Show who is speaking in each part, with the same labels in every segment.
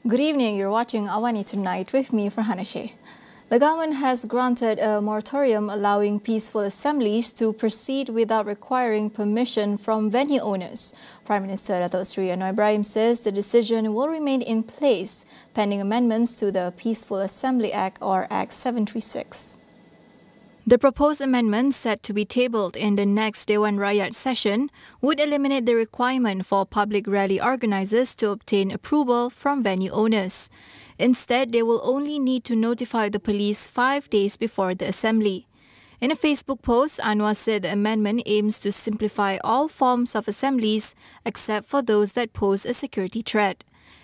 Speaker 1: Good evening, you're watching AWANI Tonight with me, Farhana Sheikh. The government has granted a moratorium allowing peaceful assemblies to proceed without requiring permission from venue owners. Prime Minister Datuk Seri Anwar Ibrahim says the decision will remain in place pending amendments to the Peaceful Assembly Act or Act 736. The proposed amendment, set to be tabled in the next Dewan Rakyat session, would eliminate the requirement for public rally organisers to obtain approval from venue owners. Instead, they will only need to notify the police 5 days before the assembly. In a Facebook post, Anwar said the amendment aims to simplify all forms of assemblies except for those that pose a security threat.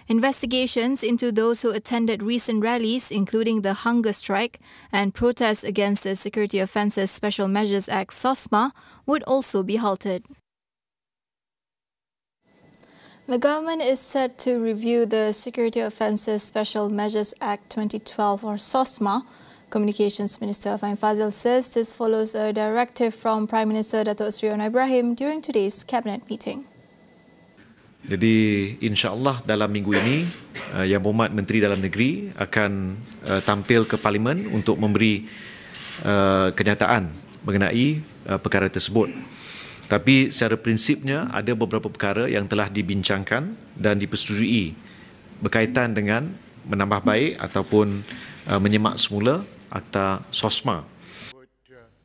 Speaker 1: Investigations into those who attended recent rallies, including the hunger strike and protests against the Security Offences Special Measures Act SOSMA, would also be halted. The government is set to review the Security Offences Special Measures Act 2012 or SOSMA. Communications Minister Fain Fazil says this follows a directive from Prime Minister Datuk Seri Anwar Ibrahim during today's cabinet meeting.
Speaker 2: Jadi insya-Allah dalam minggu ini Yang Berhormat Menteri Dalam Negeri akan tampil ke Parlimen untuk memberi kenyataan mengenai perkara tersebut. Tapi secara prinsipnya ada beberapa perkara yang telah dibincangkan dan dipersetujui berkaitan dengan menambah baik ataupun menyemak semula Akta SOSMA.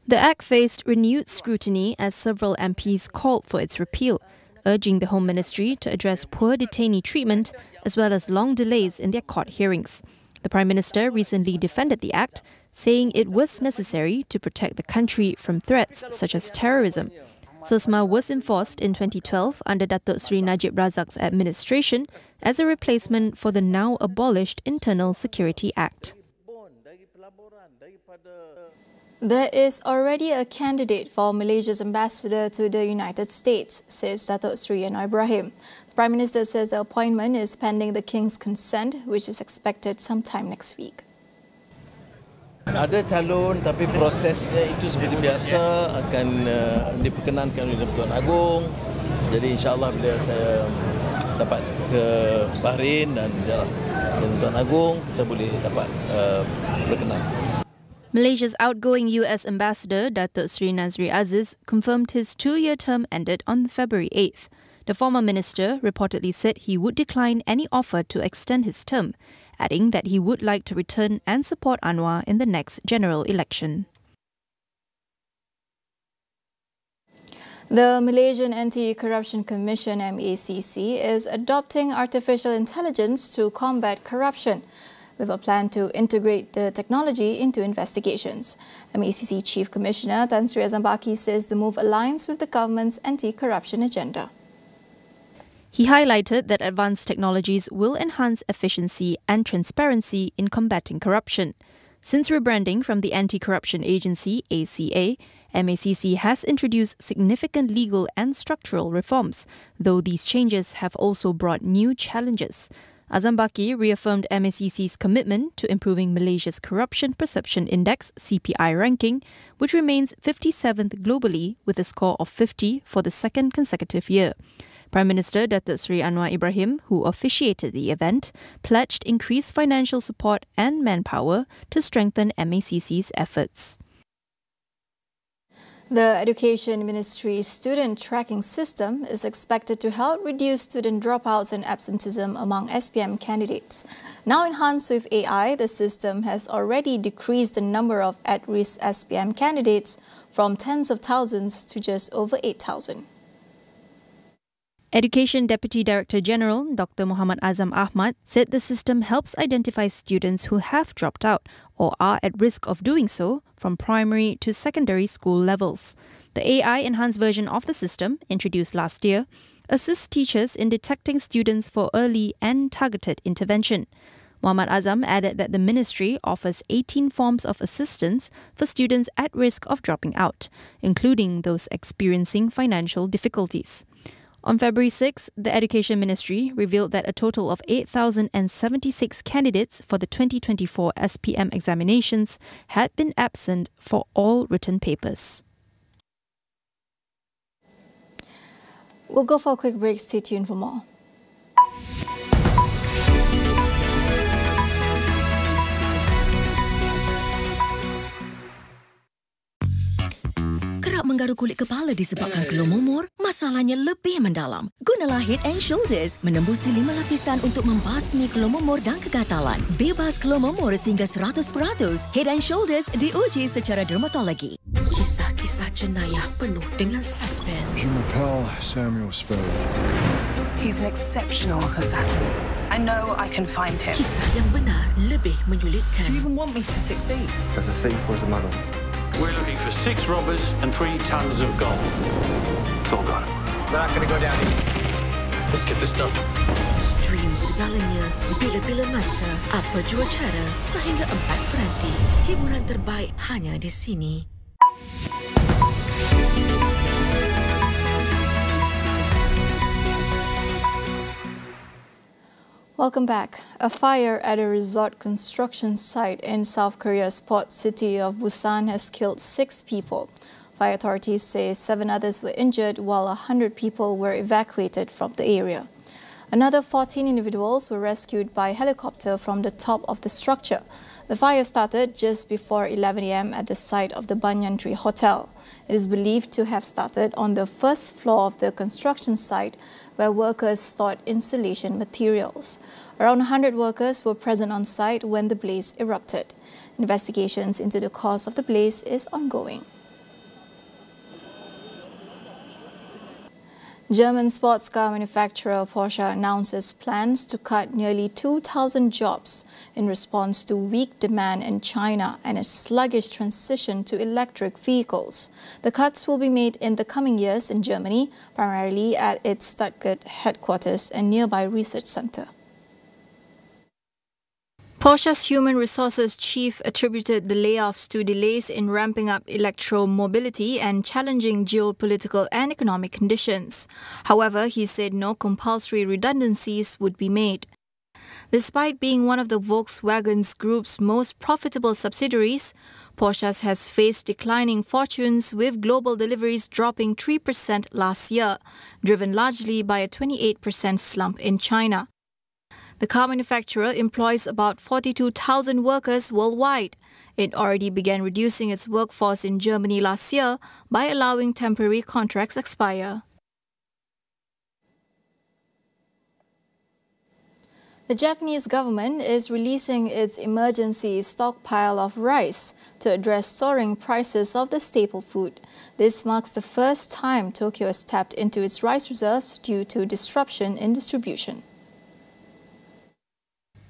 Speaker 3: The Act faced renewed scrutiny as several MPs called for its repeal, urging the Home Ministry to address poor detainee treatment as well as long delays in their court hearings. The Prime Minister recently defended the Act, saying it was necessary to protect the country from threats such as terrorism. SOSMA was enforced in 2012 under Datuk Seri Najib Razak's administration as a replacement for the now abolished Internal Security Act.
Speaker 1: There is already a candidate for Malaysia's ambassador to the United States, says Datuk Seri Anwar Ibrahim. The Prime Minister says the appointment is pending the King's consent, which is expected sometime next week.
Speaker 4: Ada calon tapi prosesnya itu seperti biasa akan diperkenankan oleh Tuan Agong. Jadi insya-Allah bila saya dapat ke Bahrain dan Tuan Agong kita boleh dapat berkenan.
Speaker 3: Malaysia's outgoing US Ambassador, Datuk Seri Nazri Aziz, confirmed his 2-year term ended on February 8th. The former minister reportedly said he would decline any offer to extend his term, adding that he would like to return and support Anwar in the next general election. The Malaysian Anti-Corruption Commission, MACC, is adopting artificial intelligence to combat corruption, with a plan to integrate the technology into investigations. MACC Chief Commissioner Tan Sri Azam Baki says the move aligns with the government's anti-corruption agenda. He highlighted that advanced technologies will enhance efficiency and transparency in combating corruption. Since rebranding from the Anti-Corruption Agency, ACA, MACC has introduced significant legal and structural reforms, though these changes have also brought new challenges. Azam Baki reaffirmed MACC's commitment to improving Malaysia's Corruption Perception Index (CPI) ranking, which remains 57th globally with a score of 50 for the second consecutive year. Prime Minister Datuk Seri Anwar Ibrahim, who officiated the event, pledged increased financial support and manpower to strengthen MACC's efforts.
Speaker 1: The Education Ministry's student tracking system is expected to help reduce student dropouts and absenteeism among SPM candidates. Now enhanced with AI, the system has already decreased the number of at-risk SPM candidates from tens of thousands to just over 8,000.
Speaker 3: Education Deputy Director General Dr. Muhammad Azam Ahmad said the system helps identify students who have dropped out or are at risk of doing so from primary to secondary school levels. The AI-enhanced version of the system, introduced last year, assists teachers in detecting students for early and targeted intervention. Muhammad Azam added that the ministry offers 18 forms of assistance for students at risk of dropping out, including those experiencing financial difficulties. On February 6, the Education Ministry revealed that a total of 8,076 candidates for the 2024 SPM examinations had been absent for all written papers.
Speaker 1: We'll go for a quick break. Stay tuned for more.
Speaker 5: menggaru kulit kepala disebabkan keluh mumur? Masalahnya lebih mendalam. Gunalah Head and Shoulders menembusi 5 lapisan untuk membasmi keluh mumur dan kegatalan. Bebas keluh mumur sehingga 100%. Head and Shoulders diuji secara dermatologi. Kisah-kisah jenayah penuh dengan suspense.
Speaker 6: Je m'appelle Samuel Spade.
Speaker 7: He's an exceptional assassin. I know I can find him.
Speaker 5: Kisah yang benar lebih menyulitkan.
Speaker 7: Do you even want me to succeed?
Speaker 8: As a thief or as a mother?
Speaker 9: We're looking for 6 robbers and 3 tons of gold.
Speaker 8: It's all gone.
Speaker 10: They're not going to go down easy.
Speaker 8: Let's get this done.
Speaker 5: Stream segalanya, bila-bila masa, apa jua cara, sehingga 4 peranti. Hiburan terbaik hanya di sini.
Speaker 3: Welcome back. A fire at a resort construction site in South Korea's port city of Busan has killed 6 people. Fire authorities say 7 others were injured while 100 people were evacuated from the area. Another 14 individuals were rescued by helicopter from the top of the structure. The fire started just before 11 a.m. at the site of the Banyan Tree Hotel. It is believed to have started on the first floor of the construction site where workers stored insulation materials. Around 100 workers were present on site when the blaze erupted. Investigations into the cause of the blaze is ongoing. German sports car manufacturer Porsche announces plans to cut nearly 2,000 jobs in response to weak demand in China and a sluggish transition to electric vehicles. The cuts will be made in the coming years in Germany, primarily at its Stuttgart headquarters and nearby research center. Porsche's human resources chief attributed the layoffs to delays in ramping up electromobility and challenging geopolitical and economic conditions. However, he said no compulsory redundancies would be made. Despite being one of the Volkswagen Group's most profitable subsidiaries, Porsche has faced declining fortunes with global deliveries dropping 3% last year, driven largely by a 28% slump in China. The car manufacturer employs about 42,000 workers worldwide. It already began reducing its workforce in Germany last year by allowing temporary contracts expire. The Japanese government is releasing its emergency stockpile of rice to address soaring prices of the staple food. This marks the first time Tokyo has tapped into its rice reserves due to disruption in distribution.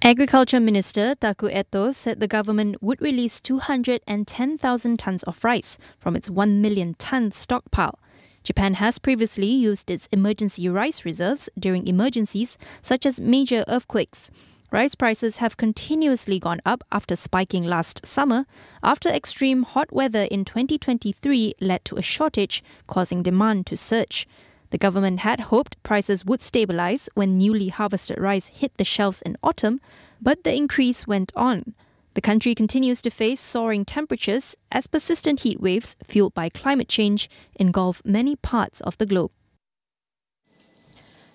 Speaker 11: Agriculture Minister Taku Eto said the government would release 210,000 tons of rice from its 1 million ton stockpile. Japan has previously used its emergency rice reserves during emergencies such as major earthquakes. Rice prices have continuously gone up after spiking last summer, after extreme hot weather in 2023 led to a shortage, causing demand to surge. The government had hoped prices would stabilize when newly harvested rice hit the shelves in autumn, but the increase went on. The country continues to face soaring temperatures as persistent heat waves fueled by climate change engulf many parts of the globe.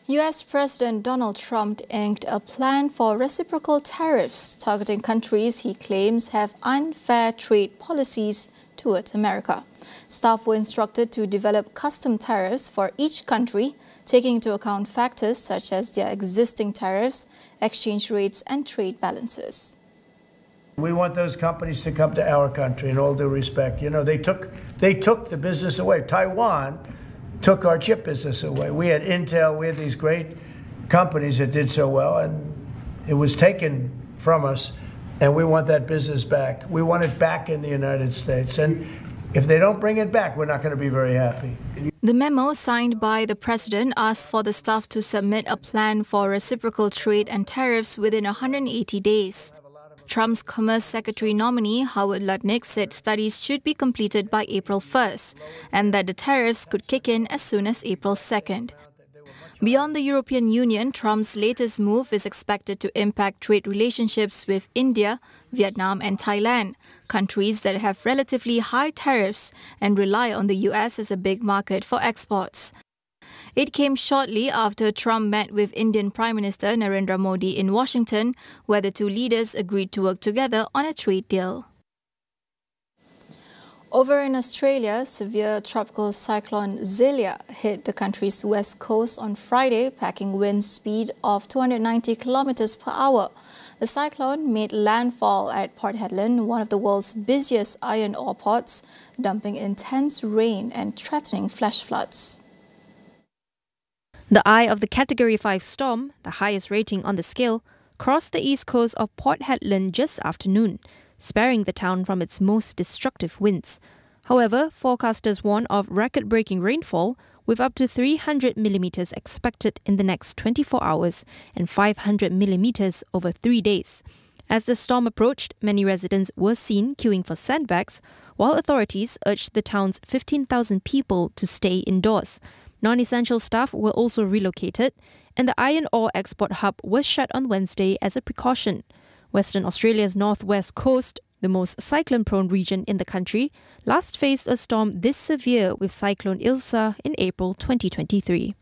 Speaker 3: U.S. President Donald Trump inked a plan for reciprocal tariffs targeting countries he claims have unfair trade policies towards America. Staff were instructed to develop custom tariffs for each country, taking into account factors such as their existing tariffs, exchange rates, and trade balances.
Speaker 12: We want those companies to come to our country in all due respect. You know, they took the business away. Taiwan took our chip business away. We had Intel, we had these great companies that did so well, and it was taken from us, and we want that business back. We want it back in the United States, and if they don't bring it back, we're not going to be very happy.
Speaker 3: The memo signed by the president asked for the staff to submit a plan for reciprocal trade and tariffs within 180 days. Trump's Commerce Secretary nominee, Howard Lutnick, said studies should be completed by April 1st and that the tariffs could kick in as soon as April 2nd. Beyond the European Union, Trump's latest move is expected to impact trade relationships with India, Vietnam and Thailand, countries that have relatively high tariffs and rely on the US as a big market for exports. It came shortly after Trump met with Indian Prime Minister Narendra Modi in Washington, where the two leaders agreed to work together on a trade deal.
Speaker 1: Over in Australia, severe tropical cyclone Zelia hit the country's west coast on Friday, packing wind speed of 290 kilometers per hour. The cyclone made landfall at Port Hedland, one of the world's busiest iron ore ports, dumping intense rain and threatening flash floods.
Speaker 11: The eye of the Category 5 storm, the highest rating on the scale, crossed the east coast of Port Hedland just after noon, sparing the town from its most destructive winds. However, forecasters warn of record-breaking rainfall, with up to 300 millimeters expected in the next 24 hours and 500 millimeters over 3 days. As the storm approached, many residents were seen queuing for sandbags, while authorities urged the town's 15,000 people to stay indoors. Non-essential staff were also relocated, and the iron ore export hub was shut on Wednesday as a precaution. Western Australia's northwest coast, the most cyclone-prone region in the country, last faced a storm this severe with Cyclone Ilsa in April 2023.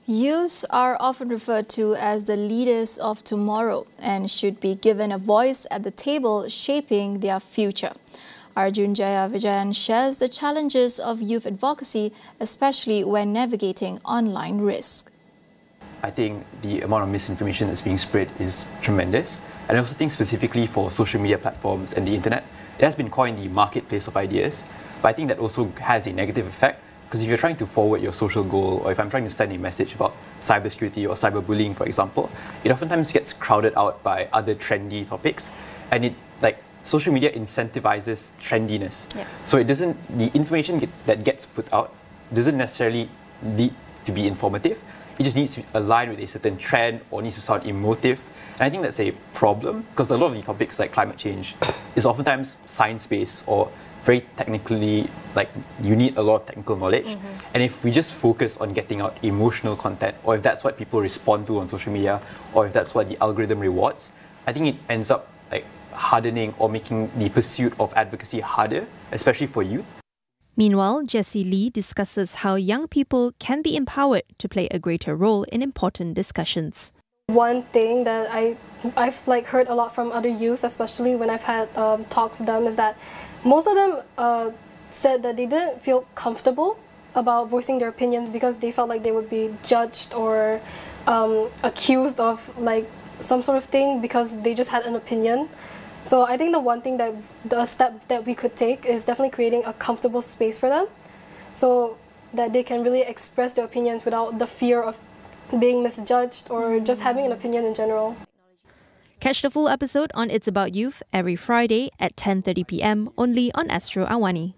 Speaker 1: Youths are often referred to as the leaders of tomorrow and should be given a voice at the table shaping their future. Arjun Jaya Vijayan shares the challenges of youth advocacy, especially when navigating online risk.
Speaker 10: I think the amount of misinformation that's being spread is tremendous. And I also think specifically for social media platforms and the internet, it has been coined the marketplace of ideas. But I think that also has a negative effect, because if you're trying to forward your social goal, or if I'm trying to send a message about cybersecurity or cyberbullying, for example, it oftentimes gets crowded out by other trendy topics. And it, like, social media incentivizes trendiness. Yeah. So it doesn't, the information that gets put out doesn't necessarily need to be informative. It just needs to align with a certain trend or needs to sound emotive. And I think that's a problem, because a lot of the topics like climate change is oftentimes science-based or very technically, like, you need a lot of technical knowledge. And if we just focus on getting out emotional content, or if that's what people respond to on social media, or if that's what the algorithm rewards, I think it ends up like hardening or making the pursuit of advocacy harder, especially for youth.
Speaker 11: Meanwhile, Jessie Lee discusses how young people can be empowered to play a greater role in important discussions.
Speaker 13: One thing that I've heard a lot from other youths, especially when I've had talks with them, is that most of them said that they didn't feel comfortable about voicing their opinions because they felt like they would be judged or accused of like some sort of thing because they just had an opinion. So I think the step that we could take is definitely creating a comfortable space for them so that they can really express their opinions without the fear of being misjudged or just having an opinion in general.
Speaker 11: Catch the full episode on It's About Youth every Friday at 10:30 p.m. only on Astro AWANI.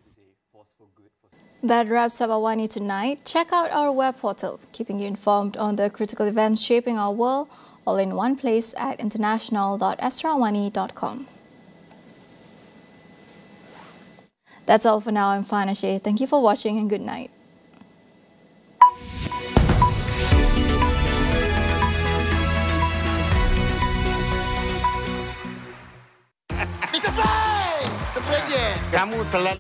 Speaker 1: That wraps up AWANI tonight. Check out our web portal, keeping you informed on the critical events shaping our world, all in one place at international.astroawani.com. That's all for now. I'm Farhana Sheikh. Thank you for watching and good night.
Speaker 14: Kamu telah